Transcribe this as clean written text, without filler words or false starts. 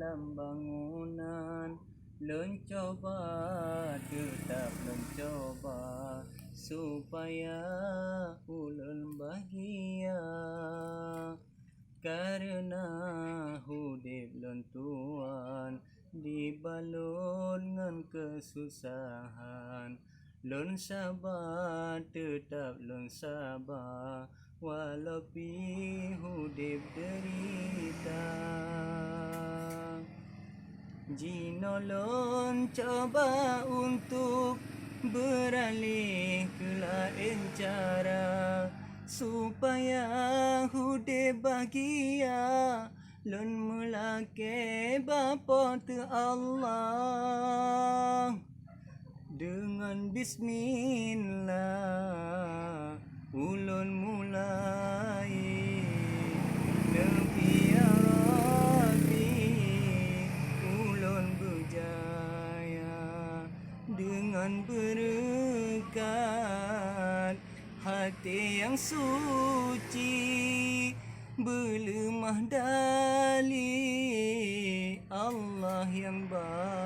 dalam bangunan. Mencoba, tetap mencoba, supaya ulun bahagia. Karena hudip lon tuan dibalon ngan kesusahan. Lon sabar, tetap lon sabar, walau pi hudip derita. Jino lon coba untuk beralih ke lain cara, supaya hudip bahagia. Lon melake bapa tu Allah dengan bismillah. Ulun mulai Nabi ya Rabbi, ulun berjaya dengan berkat hati yang suci, berlemah dali Allah yang baik.